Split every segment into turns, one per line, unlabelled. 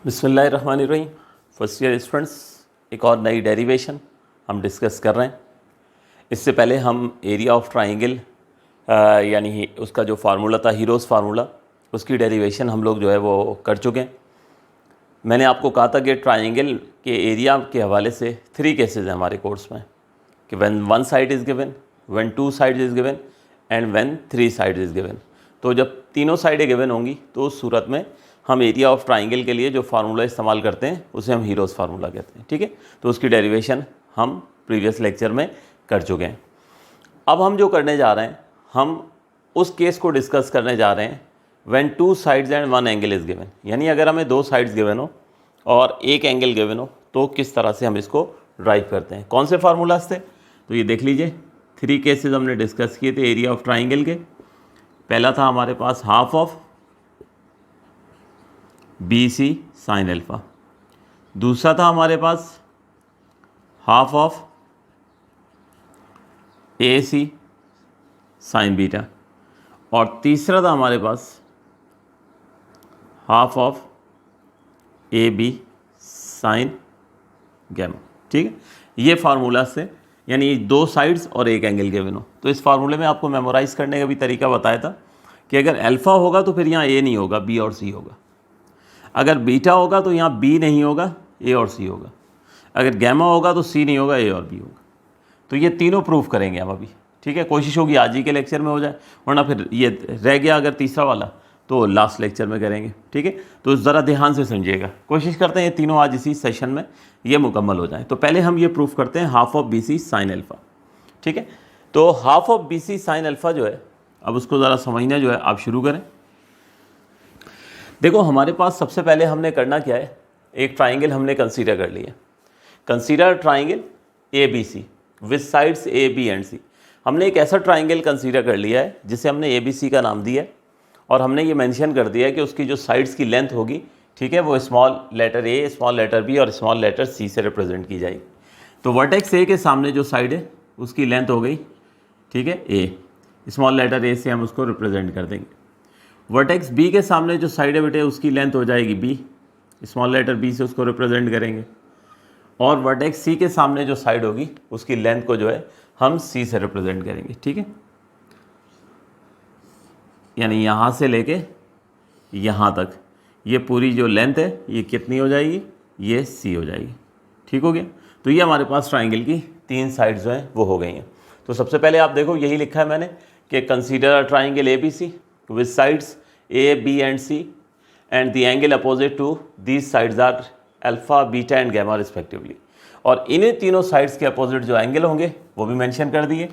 बिस्मिल्लाहिर्रहमानिर्रहीम। First year students, एक और नई डेरिवेशन हम डिस्कस कर रहे हैं। इससे पहले हम एरिया ऑफ ट्राइंगल यानी उसका जो फार्मूला था, हीरोज़ फार्मूला, उसकी डेरिवेशन हम लोग जो है वो कर चुके हैं। मैंने आपको कहा था कि ट्राइंगल के एरिया के हवाले से 3 केसेस हैं हमारे कोर्स में, कि when 1 side is given, when 2 side is given and when 3 side is given. तो जब तीनों साइडें गिवन होंगी तो उस सूरत में हम एरिया ऑफ ट्राइंगल के लिए जो फार्मूला इस्तेमाल करते हैं उसे हम हीरोज़ फार्मूला कहते हैं। ठीक है, तो उसकी डेरिवेशन हम प्रीवियस लेक्चर में कर चुके हैं। अब हम जो करने जा रहे हैं, हम उस केस को डिस्कस करने जा रहे हैं when 2 sides and 1 angle is given, यानी अगर हमें 2 साइड्स गिवन हो और 1 एंगल गिवन हो तो किस तरह से हम इसको ड्राइव करते हैं। कौन से फार्मूलाज थे, तो ये देख लीजिए। 3 केसेस हमने डिस्कस किए थे एरिया ऑफ ट्राइंगल के। पहला था हमारे पास half of B C sine alpha, दूसरा था हमारे पास half of A C sine beta, और तीसरा था हमारे पास half of A B sine gamma. ठीक है, ये फार्मूला से, यानी 2 साइड्स और 1 एंगल गिवन हो। तो इस फार्मूले में आपको मेमोराइज़ करने का भी तरीका बताया था कि अगर अल्फ़ा होगा तो फिर यहाँ ए नहीं होगा, बी और सी होगा। अगर बीटा होगा तो यहाँ बी नहीं होगा, ए और सी होगा। अगर गैमा होगा तो सी नहीं होगा, ए और बी होगा। तो ये तीनों प्रूफ करेंगे हम अभी। ठीक है, कोशिश होगी आज ही के लेक्चर में हो जाए, वरना फिर ये रह गया अगर तीसरा वाला तो लास्ट लेक्चर में करेंगे। ठीक है, तो ज़रा ध्यान से समझिएगा। कोशिश करते हैं ये तीनों आज इसी सेशन में ये मुकम्मल हो जाए। तो पहले हम ये प्रूफ करते हैं half of B C sine alpha. ठीक है, तो half of B C sine alpha जो है, अब उसको ज़रा समझना जो है आप शुरू करें। देखो, हमारे पास सबसे पहले हमने करना क्या है, एक ट्राइंगल हमने कंसीडर कर लिया। Consider triangle A B C with sides A B and C. हमने एक ऐसा ट्राइंगल कंसीडर कर लिया है जिसे हमने ए बी सी का नाम दिया है, और हमने ये मेंशन कर दिया है कि उसकी जो साइड्स की लेंथ होगी, ठीक है, वो small letter A, small letter B और स्मॉल लेटर सी से रिप्रेजेंट की जाएगी। तो वर्टेक्स ए के सामने जो साइड है उसकी लेंथ हो गई, ठीक है, ए, स्मॉल लेटर ए से हम उसको रिप्रेजेंट कर देंगे। वर्टेक्स बी के सामने जो साइड है बेटे उसकी लेंथ हो जाएगी बी, स्मॉल लेटर बी से उसको रिप्रेजेंट करेंगे। और वर्टेक्स सी के सामने जो साइड होगी उसकी लेंथ को जो है हम सी से रिप्रेजेंट करेंगे। ठीक है, यानी यहाँ से लेके यहाँ तक ये पूरी जो लेंथ है ये कितनी हो जाएगी, ये सी हो जाएगी। ठीक हो गया, तो ये हमारे पास ट्राइंगल की 3 साइड्स जो हैं वो हो गई हैं। तो सबसे पहले आप देखो, यही लिखा है मैंने कि consider a triangle A B C with sides A, B and C and the angle opposite to these sides are alpha, beta and gamma respectively। और इन्हीं तीनों साइड्स के अपोजिट जो एंगल होंगे वो भी मेंशन कर दिए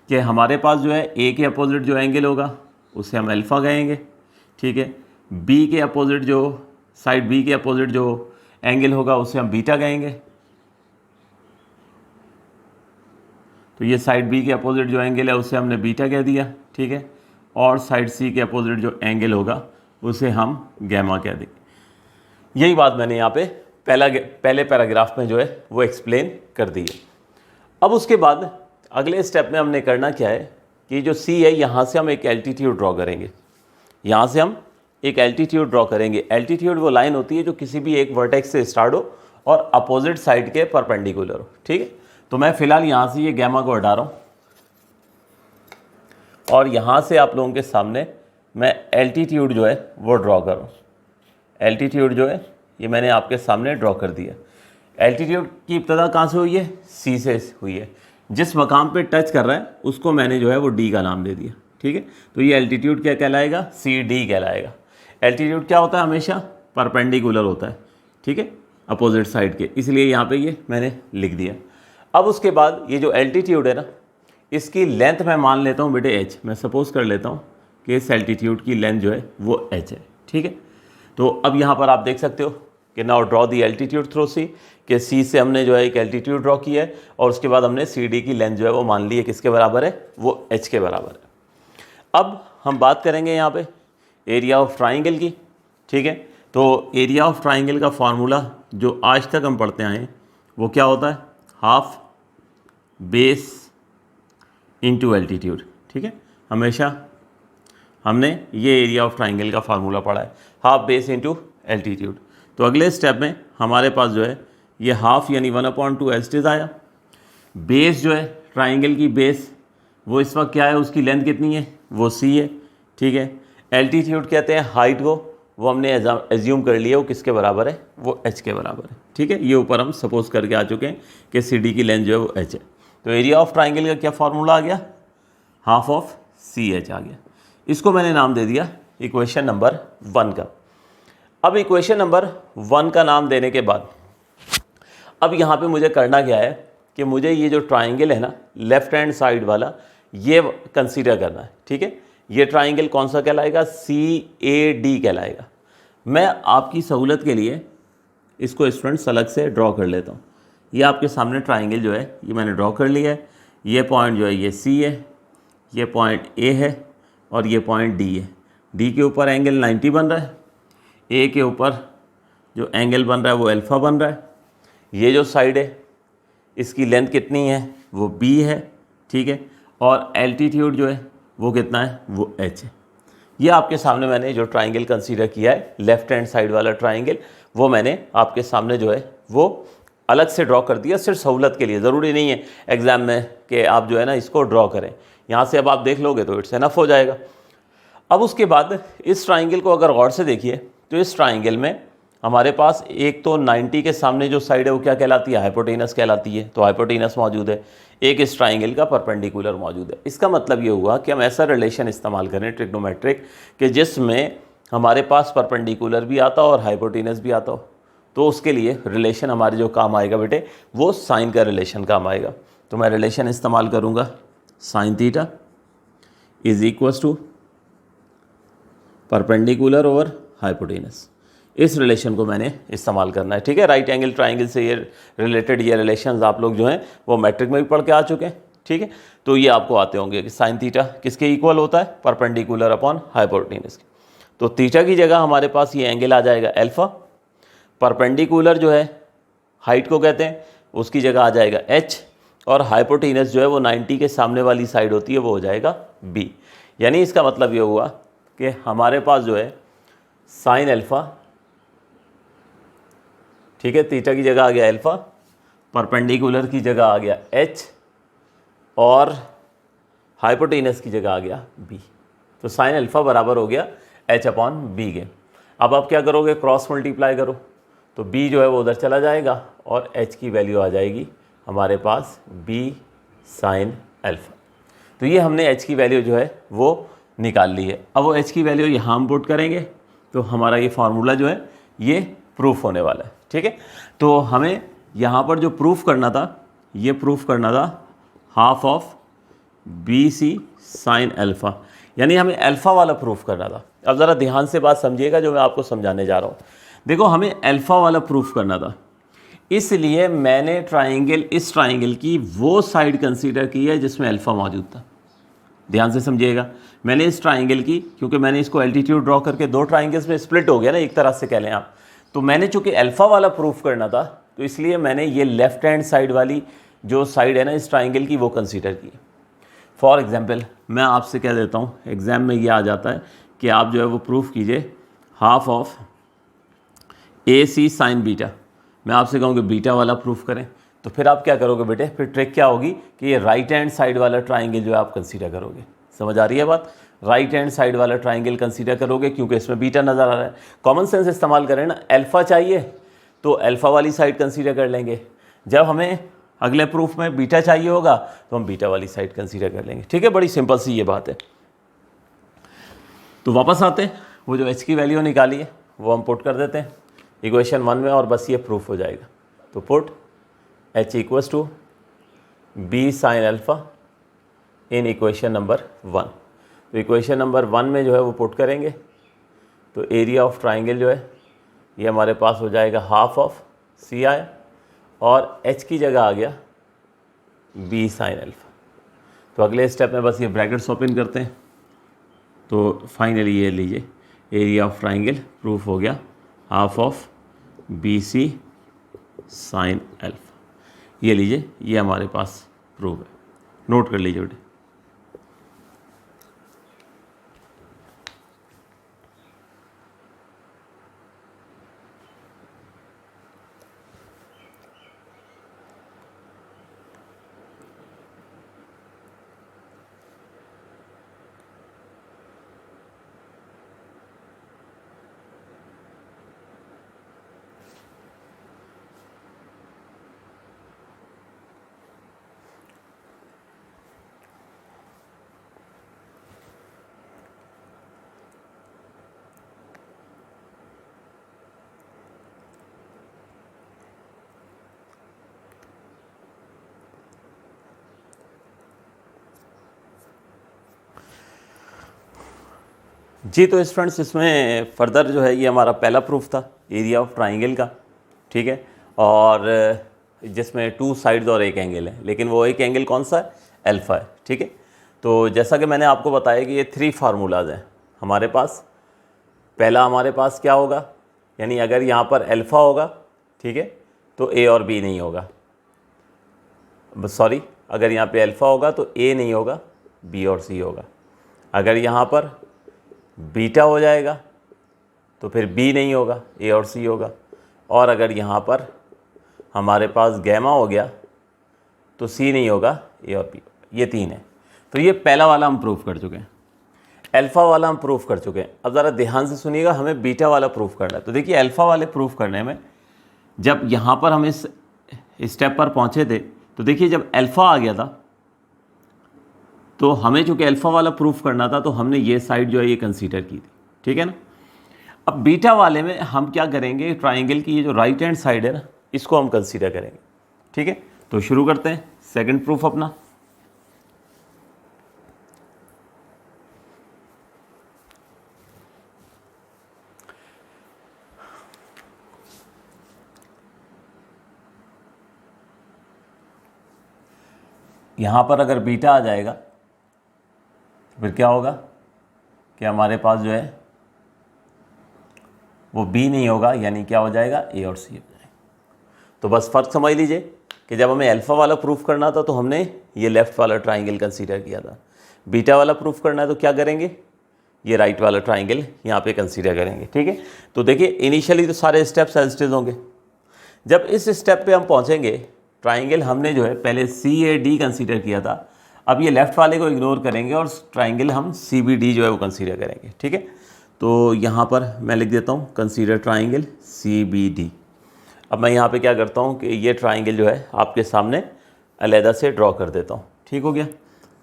कि हमारे पास जो है A के अपोजिट जो एंगल होगा उसे हम अल्फ़ा कहेंगे। ठीक है, B के अपोजिट जो साइड B के अपोजिट जो एंगल होगा उसे हम बीटा कहेंगे। तो ये साइड B के अपोजिट जो एंगल है उसे हमने बीटा कह दिया। ठीक है, और साइड सी के अपोजिट जो एंगल होगा उसे हम गैमा कह देंगे। यही बात मैंने यहाँ पे पहले पैराग्राफ में जो है वो एक्सप्लेन कर दी है। अब उसके बाद अगले स्टेप में हमने करना क्या है कि जो सी है यहाँ से हम एक एल्टीट्यूड ड्रॉ करेंगे। यहाँ से हम एक एल्टीट्यूड ड्रॉ करेंगे। एल्टीट्यूड वो लाइन होती है जो किसी भी एक वर्टेक्स से स्टार्ट हो और अपोजिट साइड के परपेंडिकुलर हो। ठीक है, तो मैं फ़िलहाल यहाँ से ये गैमा को हटा रहा हूँ और यहाँ से आप लोगों के सामने मैं एल्टीट्यूड जो है वो ड्रॉ कर रहा हूँ। एल्टीट्यूड जो है ये मैंने आपके सामने ड्रॉ कर दिया। एल्टीट्यूड की इब्तदा कहाँ से हुई है, सी से हुई है। जिस मकाम पे टच कर रहा है उसको मैंने जो है वो डी का नाम दे दिया। ठीक है, तो ये एल्टीट्यूड क्या कहलाएगा, सी डी कहलाएगा। एल्टीट्यूड क्या होता है, हमेशा परपेंडिकुलर होता है। ठीक है, अपोजिट साइड के, इसलिए यहाँ पे ये मैंने लिख दिया। अब उसके बाद ये जो एल्टीट्यूड है ना, इसकी लेंथ मैं मान लेता हूँ बेटे एच। मैं सपोज कर लेता हूँ कि इस एल्टीट्यूड की लेंथ जो है वो एच है। ठीक है, तो अब यहाँ पर आप देख सकते हो कि now draw the altitude through C, कि सी से हमने जो है एक एल्टीट्यूड ड्रॉ किया है और उसके बाद हमने सी डी की लेंथ जो है वो मान ली है किसके बराबर है, वो एच के बराबर है। अब हम बात करेंगे यहाँ पे एरिया ऑफ ट्राइंगल की। ठीक है, तो एरिया ऑफ ट्राइंगल का फार्मूला जो आज तक हम पढ़ते आए हैं वो क्या होता है, हाफ बेस इंटू एल्टीट्यूड। ठीक है, हमेशा हमने ये एरिया ऑफ ट्राइंगल का फार्मूला पढ़ा है, हाफ बेस इंटू एल्टीट्यूड। तो अगले स्टेप में हमारे पास जो है ये हाफ यानी 1/2 एच आया। बेस जो है ट्राइंगल की बेस वो इस वक्त क्या है, उसकी लेंथ कितनी है, वो सी है, ठीक है। एल्टीट्यूड कहते हैं हाइट को, वो हमने एज्यूम कर लिया वो किसके बराबर है, वो एच के बराबर है, ठीक है। ये ऊपर हम सपोज करके आ चुके हैं कि सी डी की लेंथ जो है वो एच है। तो एरिया ऑफ ट्राइंगल का क्या फार्मूला आ गया, हाफ ऑफ सी एच आ गया। इसको मैंने नाम दे दिया इक्वेशन नंबर 1 का। अब इक्वेशन नंबर 1 का नाम देने के बाद अब यहाँ पे मुझे करना क्या है कि मुझे ये जो ट्राइंगल है ना लेफ्ट हैंड साइड वाला ये कंसीडर करना है, ठीक है। ये ट्राइंगल कौन सा कहलाएगा, CAD कहलाएगा। मैं आपकी सहूलत के लिए इसको स्टूडेंट्स अलग से ड्रॉ कर लेता हूँ। ये आपके सामने ट्राइंगल जो है ये मैंने ड्रॉ कर लिया है। ये पॉइंट जो है ये C है, ये पॉइंट A है और ये पॉइंट D है। D के ऊपर एंगल 90 बन रहा है, A के ऊपर जो एंगल बन रहा है वो अल्फ़ा बन रहा है। ये जो साइड है इसकी लेंथ कितनी है, वो B है, ठीक है। और एल्टीट्यूड जो है वो कितना है, वो H है। ये आपके सामने मैंने जो ट्राइंगल कंसीडर किया है लेफ्ट हैंड साइड वाला ट्राइंगल, वो मैंने आपके सामने जो है वो अलग से ड्रॉ कर दिया, सिर्फ सहूलत के लिए। ज़रूरी नहीं है एग्ज़ाम में कि आप जो है ना इसको ड्रॉ करें, यहाँ से अब आप देख लोगे तो इट्स एनफ हो जाएगा। अब उसके बाद इस ट्राइंगल को अगर गौर से देखिए तो इस ट्राइंगल में हमारे पास एक तो 90 के सामने जो साइड है वो क्या कहलाती है, हाइपोटेनस कहलाती है, तो हाइपोटेनस मौजूद है। एक इस ट्राइंगल का परपेंडिकुलर मौजूद है। इसका मतलब ये हुआ कि हम ऐसा रिलेशन इस्तेमाल करें ट्रिग्नोमेट्रिक कि जिसमें हमारे पास परपेंडिकुलर भी आता हो और हाइपोटेनस भी आता हो। तो उसके लिए रिलेशन हमारे जो काम आएगा बेटे वो साइन का रिलेशन काम आएगा। तो मैं रिलेशन इस्तेमाल करूँगा sine theta is equals to perpendicular over hypotenuse. इस रिलेशन को मैंने इस्तेमाल करना है, ठीक है। राइट एंगल ट्राइंगल से ये रिलेटेड ये रिलेशंस आप लोग जो हैं वो मैट्रिक में भी पढ़ के आ चुके हैं, ठीक है। तो ये आपको आते होंगे कि साइन थीटा किसके इक्वल होता है, परपेंडिकुलर अपॉन हाइपोटेनस। तो थीटा की जगह हमारे पास ये एंगल आ जाएगा अल्फा, परपेंडिकुलर जो है हाइट को कहते हैं उसकी जगह आ जाएगा एच, और हाइपोटेनस जो है वो 90 के सामने वाली साइड होती है वो हो जाएगा बी। यानी इसका मतलब ये हुआ कि हमारे पास जो है साइन अल्फ़ा, ठीक है, थीटा की जगह आ गया अल्फ़ा, परपेंडिकुलर की जगह आ गया एच और हाइपोटेनस की जगह आ गया बी। तो साइन अल्फ़ा बराबर हो गया एच अपॉन बी के। अब आप क्या करोगे, क्रॉस मल्टीप्लाई करो, तो बी जो है वो उधर चला जाएगा और एच की वैल्यू आ जाएगी हमारे पास बी साइन अल्फ़ा। तो ये हमने एच की वैल्यू जो है वो निकाल ली है। अब वो एच की वैल्यू यहाँ हम पुट करेंगे तो हमारा ये फार्मूला जो है ये प्रूफ होने वाला है, ठीक है। तो हमें यहाँ पर जो प्रूफ करना था ये प्रूफ करना था half of B C sine alpha, यानी हमें अल्फ़ा वाला प्रूफ करना था। अब ज़रा ध्यान से बात समझिएगा जो मैं आपको समझाने जा रहा हूँ। देखो हमें अल्फ़ा वाला प्रूफ करना था, इसलिए मैंने इस ट्राइंगल की वो साइड कंसीडर की है जिसमें अल्फ़ा मौजूद था। ध्यान से समझिएगा, मैंने इस ट्राइंगल की, क्योंकि मैंने इसको एल्टीट्यूड ड्रॉ करके दो ट्राइंगल्स में स्प्लिट हो गया ना, एक तरह से कह लें आप। तो मैंने चूंकि अल्फ़ा वाला प्रूफ करना था तो इसलिए मैंने ये लेफ्ट हैंड साइड वाली जो साइड है ना इस ट्राइंगल की वो कंसीडर की। फॉर एग्जांपल मैं आपसे कह देता हूँ, एग्ज़ाम में ये आ जाता है कि आप जो है वो प्रूफ कीजिए half of A C sine beta. मैं आपसे कहूँ कि बीटा वाला प्रूफ करें, तो फिर आप क्या करोगे बेटे, फिर ट्रिक क्या होगी कि ये राइट हैंड साइड वाला ट्राइंगल जो है आप कंसीडर करोगे। समझ आ रही है बात, राइट हैंड साइड वाला ट्राइंगल कंसीडर करोगे क्योंकि इसमें बीटा नज़र आ रहा है। कॉमन सेंस इस्तेमाल करें ना, अल्फ़ा चाहिए तो अल्फ़ा वाली साइड कंसीडर कर लेंगे, जब हमें अगले प्रूफ में बीटा चाहिए होगा तो हम बीटा वाली साइड कंसीडर कर लेंगे, ठीक है। बड़ी सिंपल सी ये बात है। तो वापस आते हैं, वो जो एच की वैल्यू निकाली है वो हम पुट कर देते हैं इक्वेशन 1 में और बस ये प्रूफ हो जाएगा। तो put H equals to B sine alpha in equation number 1। तो इक्वेशन नंबर 1 में जो है वो पुट करेंगे तो एरिया ऑफ ट्राइंगल जो है ये हमारे पास हो जाएगा हाफ ऑफ सी आई और एच की जगह आ गया बी साइन अल्फ़ा। तो अगले स्टेप में बस ये ब्रैकेट्स ओपन करते हैं, तो फाइनली ये लीजिए एरिया ऑफ ट्राइंगल प्रूफ हो गया half of B C sine alpha. ये लीजिए ये हमारे पास प्रूफ है, नोट कर लीजिए बेटे। जी तो स्टूडेंट्स इसमें फर्दर जो है ये हमारा पहला प्रूफ था एरिया ऑफ ट्राइंगल का, ठीक है, और जिसमें टू साइड्स और एक एंगल है, लेकिन वो एक एंगल कौन सा है, अल्फ़ा है, ठीक है। तो जैसा कि मैंने आपको बताया कि ये 3 फार्मूलाज हैं हमारे पास। पहला हमारे पास क्या होगा, यानी अगर यहाँ पर अल्फ़ा होगा, ठीक है, तो ए और बी नहीं होगा, सॉरी, अगर यहाँ पे अल्फ़ा होगा तो ए नहीं होगा, बी और सी होगा। अगर यहाँ पर बीटा हो जाएगा तो फिर बी नहीं होगा, ए और सी होगा। और अगर यहाँ पर हमारे पास गैमा हो गया तो सी नहीं होगा, ए और बी। ये 3 है। तो ये पहला वाला हम प्रूफ कर चुके हैं, अल्फ़ा वाला हम प्रूफ कर चुके हैं। अब ज़रा ध्यान से सुनिएगा, हमें बीटा वाला प्रूफ करना है। तो देखिए अल्फ़ा वाले प्रूफ करने में जब यहाँ पर हम इस स्टेप पर पहुँचे थे, तो देखिए जब अल्फ़ा आ गया था तो हमें चूँकि अल्फ़ा वाला प्रूफ करना था तो हमने ये साइड जो है ये कंसीडर की थी, ठीक है ना। अब बीटा वाले में हम क्या करेंगे, ट्राइंगल की ये जो राइट हैंड साइड है ना, इसको हम कंसीडर करेंगे, ठीक है। तो शुरू करते हैं सेकंड प्रूफ अपना। यहाँ पर अगर बीटा आ जाएगा तो फिर क्या होगा कि हमारे पास जो है वो बी नहीं होगा, यानी क्या हो जाएगा, ए और सी हो जाएगा। तो बस फ़र्क समझ लीजिए कि जब हमें अल्फ़ा वाला प्रूफ करना था तो हमने ये लेफ़्ट वाला ट्राइंगल कंसीडर किया था। बीटा वाला प्रूफ करना है तो क्या करेंगे, ये राइट वाला ट्राइंगल यहाँ पे कंसीडर करेंगे, ठीक है। तो देखिए इनिशियली तो सारे स्टेप्स एज इट इज होंगे। जब इस स्टेप पे हम पहुँचेंगे, ट्राइंगल हमने जो है पहले सी ए डी कंसीडर किया था, अब ये लेफ़्ट वाले को इग्नोर करेंगे और ट्राइंगल हम सी बी डी जो है वो कंसीडर करेंगे, ठीक है। तो यहाँ पर मैं लिख देता हूँ consider triangle C B D. अब मैं यहाँ पे क्या करता हूँ कि ये ट्राइंगल जो है आपके सामने अलहदा से ड्रॉ कर देता हूँ, ठीक हो गया।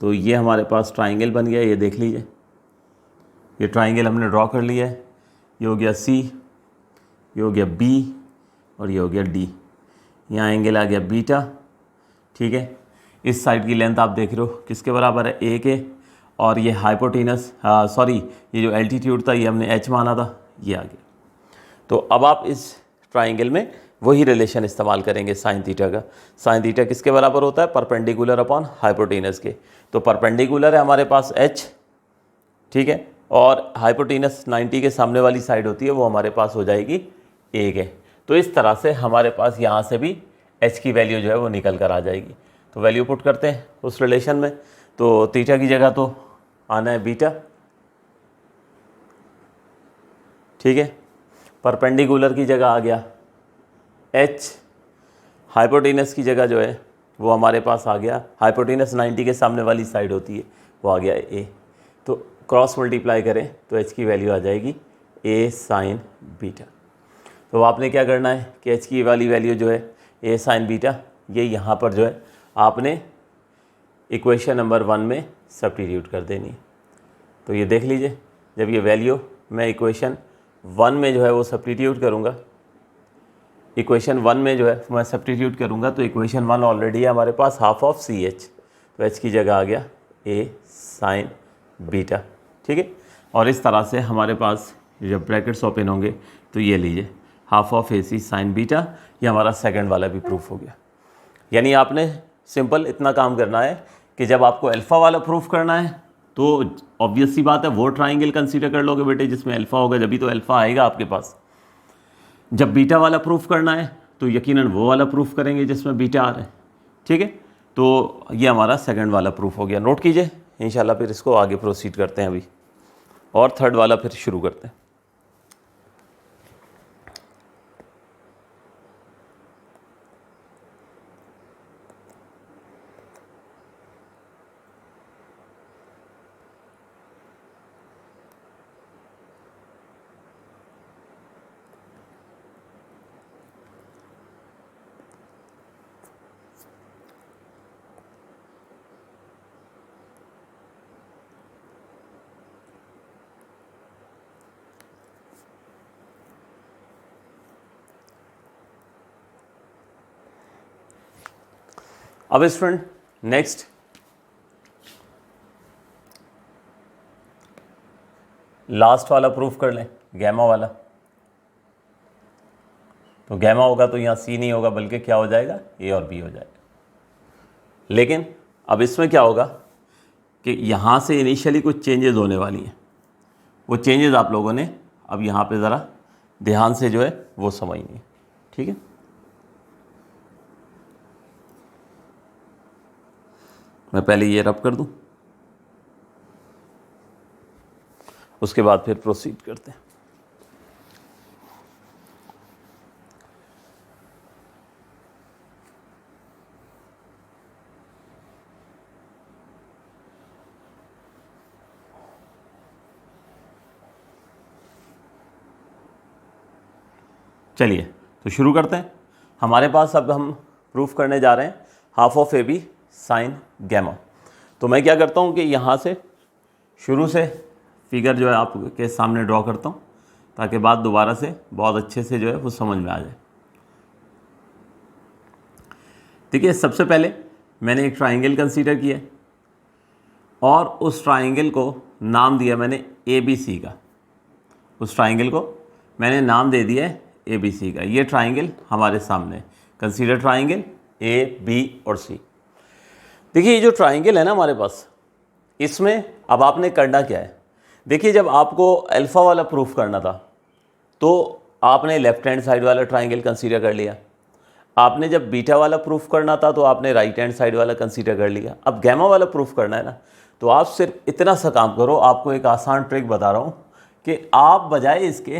तो ये हमारे पास ट्राइंगल बन गया, ये देख लीजिए, ये ट्राइंगल हमने ड्रॉ कर लिया है। ये हो गया सी, ये हो गया बी और ये हो गया डी। यहाँ एंगल आ गया बीटा, ठीक है। इस साइड की लेंथ आप देख रहे हो किसके बराबर है, ए के, और ये हाइपोटेनस सॉरी ये जो एल्टीट्यूड था ये हमने एच माना था, ये आ गया। तो अब आप इस ट्राइंगल में वही रिलेशन इस्तेमाल करेंगे साइन थीटा का। साइन थीटा किसके बराबर होता है, परपेंडिकुलर अपॉन हाइपोटेनस के। तो परपेंडिकुलर है हमारे पास एच, ठीक है, और हाइपोटेनस 90 के सामने वाली साइड होती है वो हमारे पास हो जाएगी ए के। तो इस तरह से हमारे पास यहाँ से भी एच की वैल्यू जो है वो निकल कर आ जाएगी। तो वैल्यू पुट करते हैं उस रिलेशन में। तो थीटा की जगह तो आना है बीटा, ठीक है, परपेंडिकुलर की जगह आ गया एच, हाइपोटेनस की जगह जो है वो हमारे पास आ गया, हाइपोटेनस 90 के सामने वाली साइड होती है वो आ गया ए। तो क्रॉस मल्टीप्लाई करें तो एच की वैल्यू आ जाएगी ए साइन बीटा। तो आपने क्या करना है कि एच की वाली वैल्यू जो है ए साइन बीटा, ये यहाँ पर जो है आपने इक्वेशन नंबर 1 में सब्स्टिट्यूट कर देनी है। तो ये देख लीजिए, जब ये वैल्यू मैं इक्वेशन 1 में जो है वो सब्स्टिट्यूट करूँगा, इक्वेशन 1 में जो है मैं सब्स्टिट्यूट करूँगा तो इक्वेशन 1 ऑलरेडी है हमारे पास हाफ ऑफ सी एच, तो एच की जगह आ गया ए साइन बीटा, ठीक है। और इस तरह से हमारे पास जब ब्रैकेट्स ओपन होंगे तो ये लीजिए half of A C sine beta, ये हमारा सेकंड वाला भी प्रूफ हो गया। यानी आपने सिंपल इतना काम करना है कि जब आपको अल्फ़ा वाला प्रूफ करना है तो ऑब्वियस सी बात है वो ट्राइंगल कंसीडर कर लोगे बेटे जिसमें अल्फ़ा होगा, जब भी तो अल्फ़ा आएगा आपके पास। जब बीटा वाला प्रूफ करना है तो यकीनन वो वाला प्रूफ करेंगे जिसमें बीटा आ रहा है, ठीक है। तो ये हमारा सेकंड वाला प्रूफ हो गया, नोट कीजिए। इंशाल्लाह फिर इसको आगे प्रोसीड करते हैं अभी, और थर्ड वाला फिर शुरू करते हैं। अब स्टूडेंट नेक्स्ट लास्ट वाला प्रूफ कर लें, गैमा वाला। तो गैमा होगा तो यहाँ सी नहीं होगा, बल्कि क्या हो जाएगा, ए और बी हो जाएगा। लेकिन अब इसमें क्या होगा कि यहाँ से इनिशियली कुछ चेंजेस होने वाली हैं। वो चेंजेस आप लोगों ने अब यहाँ पे ज़रा ध्यान से जो है वो समझनी है, ठीक है। मैं पहले ये रब कर दूं, उसके बाद फिर प्रोसीड करते हैं। चलिए तो शुरू करते हैं। हमारे पास अब हम प्रूफ करने जा रहे हैं half of A B sine gamma. तो मैं क्या करता हूँ कि यहाँ से शुरू से फिगर जो है आपके सामने ड्रॉ करता हूँ, ताकि बात दोबारा से बहुत अच्छे से जो है वो समझ में आ जाए। देखिए, सबसे पहले मैंने एक ट्राइंगल कंसीडर किया और उस ट्राइंगल को नाम दिया मैंने ए बी सी का। उस ट्राइंगल को मैंने नाम दे दिया है ए बी सी का। ये ट्राइंगल हमारे सामने, कंसीडर ट्राइंगल ए बी और सी। देखिए, ये जो ट्राइंगल है ना हमारे पास, इसमें अब आपने करना क्या है। देखिए, जब आपको अल्फ़ा वाला प्रूफ करना था तो आपने लेफ्ट हैंड साइड वाला ट्राइंगल कंसीडर कर लिया। आपने जब बीटा वाला प्रूफ करना था तो आपने राइट हैंड साइड वाला कंसीडर कर लिया। अब गैमा वाला प्रूफ करना है ना, तो आप सिर्फ इतना सा काम करो। आपको एक आसान ट्रिक बता रहा हूँ कि आप बजाय इसके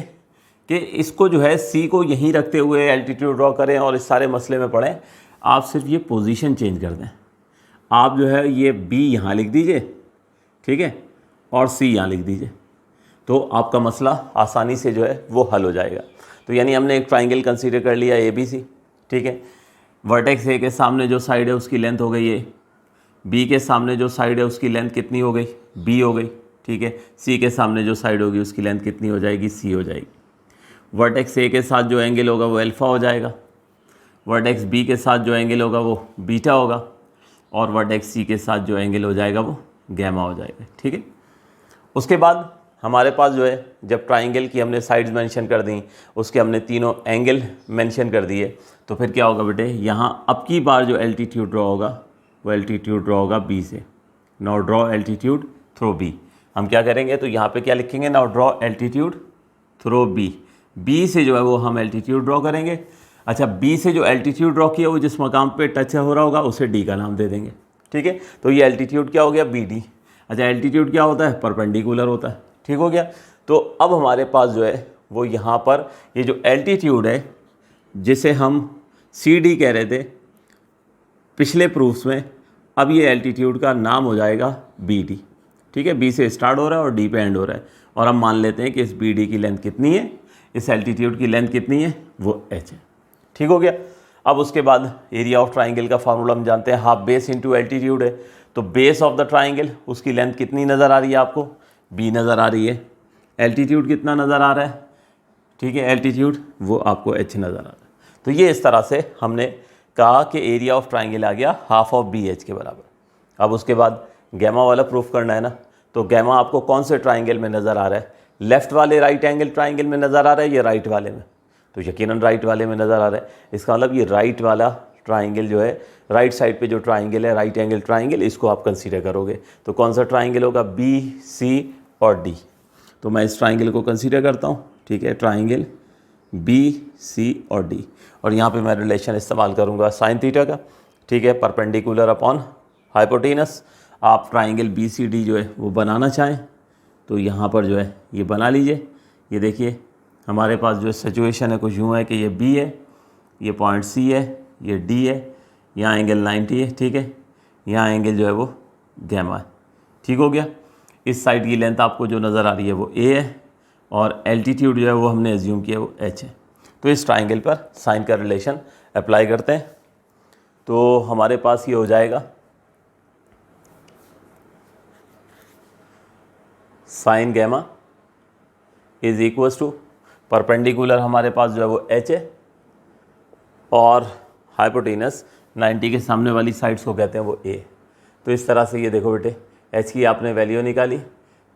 कि इसको जो है सी को यहीं रखते हुए एल्टीट्यूड ड्रॉ करें और इस सारे मसले में पढ़ें, आप सिर्फ ये पोजीशन चेंज कर दें। आप जो है ये बी यहाँ लिख दीजिए, ठीक है, और सी यहाँ लिख दीजिए, तो आपका मसला आसानी से जो है वो हल हो जाएगा। तो यानी हमने एक ट्राइंगल कंसीडर कर लिया ए बी सी, ठीक है। वर्टेक्स ए के सामने जो साइड है उसकी लेंथ हो गई ए, बी के सामने जो साइड है उसकी लेंथ कितनी हो गई, बी हो गई, ठीक है। सी के सामने जो साइड होगी उसकी लेंथ कितनी हो जाएगी, सी हो जाएगी। वर्टेक्स ए के साथ जो एंगल होगा वो अल्फ़ा हो जाएगा, वर्टेक्स बी के साथ जो एंगल होगा वो बीटा होगा, और वर्टेक्स सी के साथ जो एंगल हो जाएगा वो गैमा हो जाएगा, ठीक है। उसके बाद हमारे पास जो है, जब ट्राइंगल की हमने साइड्स मेंशन कर दी, उसके हमने तीनों एंगल मेंशन कर दिए, तो फिर क्या होगा बेटे, यहाँ अब की बार जो एल्टीट्यूड ड्रॉ होगा वो एल्टीट्यूड ड्रॉ होगा बी से। Now draw altitude through B. हम क्या करेंगे, तो यहाँ पे क्या लिखेंगे, now draw altitude through B. B से जो है वो हम एल्टीट्यूड ड्रॉ करेंगे। अच्छा, बी से जो एल्टीट्यूड ड्रॉ किया वो जिस मकाम पे टच हो रहा होगा उसे डी का नाम दे देंगे, ठीक है। तो ये एल्टीट्यूड क्या हो गया, बी डी। अच्छा, एल्टीट्यूड क्या होता है, परपेंडिकुलर होता है, ठीक हो गया। तो अब हमारे पास जो है वो यहाँ पर ये जो एल्टीट्यूड है, जिसे हम सी डी कह रहे थे पिछले प्रूफ्स में, अब ये एल्टीट्यूड का नाम हो जाएगा बी डी, ठीक है। बी से स्टार्ट हो रहा है और डी पे एंड हो रहा है, और हम मान लेते हैं कि इस बी डी की लेंथ कितनी है, इस एल्टीट्यूड की लेंथ कितनी है, वो एच है, ठीक हो गया। अब उसके बाद एरिया ऑफ ट्राइंगल का फार्मूला हम जानते हैं, हाफ बेस इंटू एल्टीट्यूड है। तो बेस ऑफ द ट्राइंगल, उसकी लेंथ कितनी नज़र आ रही है आपको, बी नज़र आ रही है। एल्टीट्यूड कितना नज़र आ रहा है, ठीक है, एल्टीट्यूड वो आपको एच नज़र आ रहा है। तो ये इस तरह से हमने कहा कि एरिया ऑफ ट्राइंगल आ गया हाफ ऑफ बी एच के बराबर। अब उसके बाद गैमा वाला प्रूफ करना है ना, तो गैमा आपको कौन से ट्राइंगल में नज़र आ रहा है, लेफ़्ट वाले राइट एंगल ट्राइंगल में नज़र आ रहा है या राइट वाले में, तो यकीनन राइट वाले में नज़र आ रहा है। इसका मतलब ये राइट वाला ट्राइंगल जो है, राइट साइड पे जो ट्राइंगल है, राइट एंगल ट्राइंगल, इसको आप कंसीडर करोगे। तो कौन सा ट्राइंगल होगा, बी सी और डी। तो मैं इस ट्राइंगल को कंसीडर करता हूँ, ठीक है, ट्राइंगल बी सी और डी, और यहाँ पे मैं रिलेशन इस्तेमाल करूँगा साइन थीटा का, ठीक है, परपेंडिकुलर अपॉन हाइपोटेनस। आप ट्राइंगल बी सी डी जो है वो बनाना चाहें तो यहाँ पर जो है ये बना लीजिए। ये देखिए हमारे पास जो सिचुएशन है कुछ यूँ है कि ये बी है, ये पॉइंट सी है, ये डी है, यहाँ एंगल 90 है, ठीक है, यहाँ एंगल जो है वो गैमा है, ठीक हो गया। इस साइड की लेंथ आपको जो नज़र आ रही है वो ए है, और एल्टीट्यूड जो है वो हमने एज्यूम किया वो एच है। तो इस ट्राइंगल पर साइन का रिलेशन अप्लाई करते हैं, तो हमारे पास ये हो जाएगा sine gamma is equals to, perpendicular हमारे पास जो है वो एच है, और हाइपोटेनस 90 के सामने वाली साइड्स को कहते हैं वो ए। तो इस तरह से ये देखो बेटे, एच की आपने वैल्यू निकाली,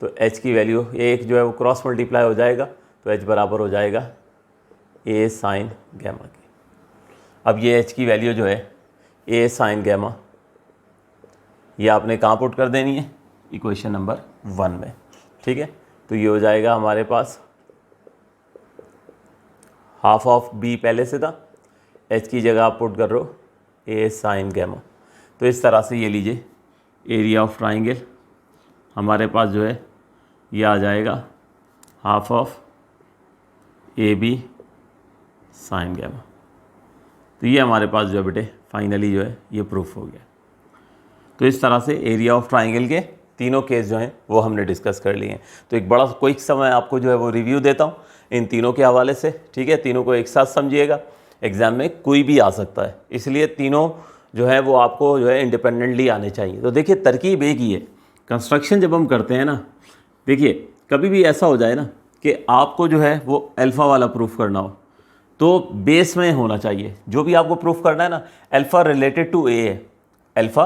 तो h की वैल्यू एक जो है वो क्रॉस मल्टीप्लाई हो जाएगा, तो h बराबर हो जाएगा a साइन गैमा की। अब ये h की वैल्यू जो है a साइन गैमा, ये आपने कहाँ पुट कर देनी है, इक्वेशन नंबर 1 में, ठीक है। तो ये हो जाएगा हमारे पास हाफ ऑफ b पहले से था, h की जगह आप पुट कर रहे हो a साइन गैमा। तो इस तरह से ये लीजिए एरिया ऑफ ट्राइंगल हमारे पास जो है ये आ जाएगा half of A B sine gamma. तो ये हमारे पास जो है बेटे फाइनली जो है ये प्रूफ हो गया। तो इस तरह से एरिया ऑफ ट्राइंगल के तीनों केस जो हैं वो हमने डिस्कस कर लिए हैं। तो एक बड़ा क्विक समय आपको जो है वो रिव्यू देता हूँ इन तीनों के हवाले से, ठीक है। तीनों को एक साथ समझिएगा, एग्ज़ाम में कोई भी आ सकता है, इसलिए तीनों जो है वो आपको जो है इंडिपेंडेंटली आने चाहिए। तो देखिए तरकीब एक ही है, कंस्ट्रक्शन जब हम करते हैं ना, देखिए कभी भी ऐसा हो जाए ना कि आपको जो है वो अल्फ़ा वाला प्रूफ करना हो तो बेस में होना चाहिए। जो भी आपको प्रूफ करना है ना, अल्फ़ा रिलेटेड टू ए है, अल्फ़ा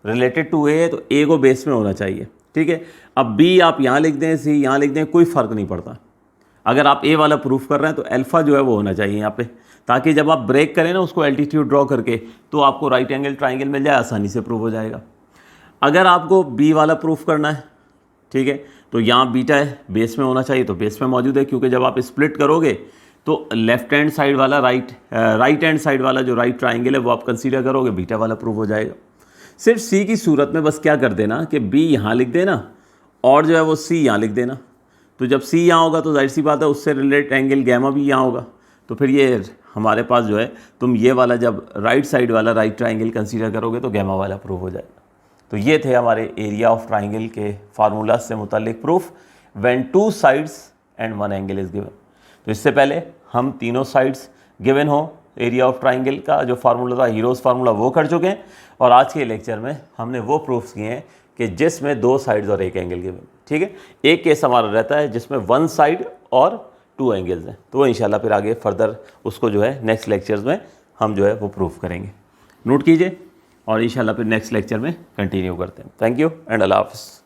रिलेटेड टू ए है, तो ए को बेस में होना चाहिए, ठीक है। अब बी आप यहाँ लिख दें, सी यहाँ लिख दें, कोई फ़र्क नहीं पड़ता। अगर आप ए वाला प्रूफ कर रहे हैं तो अल्फ़ा जो है वो होना चाहिए यहाँ पे, ताकि जब आप ब्रेक करें ना उसको एल्टीट्यूड ड्रॉ करके, तो आपको राइट एंगल ट्राइंगल मिल जाए, आसानी से प्रूफ हो जाएगा। अगर आपको बी वाला प्रूफ करना है, ठीक है, तो यहाँ बीटा है, बेस में होना चाहिए, तो बेस में मौजूद है, क्योंकि जब आप स्प्लिट करोगे तो लेफ्ट हैंड साइड वाला राइट हैंड साइड वाला जो राइट ट्राइंगल है वो आप कंसीडर करोगे, बीटा वाला प्रूफ हो जाएगा। सिर्फ सी की सूरत में बस क्या कर देना कि बी यहाँ लिख देना और जो है वो सी यहाँ लिख देना। तो जब सी यहाँ होगा तो जाहिर सी बात है उससे रिलेटेड एंगल गैमा भी यहाँ होगा, तो फिर ये हमारे पास जो है तुम ये वाला जब राइट साइड वाला राइट ट्राइंगल कंसीडर करोगे तो गैमा वाला प्रूफ हो जाएगा। तो ये थे हमारे एरिया ऑफ ट्राइंगल के फार्मूला से मुतालिक proof when 2 sides and 1 angle is given. तो इससे पहले हम तीनों साइड्स गिवन हो एरिया ऑफ ट्राइंगल का जो फार्मूला था, हीरोज़ फार्मूला, वो कर चुके हैं। और आज के लेक्चर में हमने वो प्रूफ्स किए हैं कि जिसमें 2 साइड्स और 1 एंगल गिवन, ठीक है। एक केस हमारा रहता है जिसमें 1 साइड और 2 एंगल्स हैं, तो वो इंशाल्लाह फिर आगे फर्दर उसको जो है नेक्स्ट लेक्चर्स में हम जो है वो प्रूफ करेंगे। नोट कीजिए और इंशाल्लाह फिर नेक्स्ट लेक्चर में कंटिन्यू करते हैं। थैंक यू एंड अल्लाह हाफ़िज़।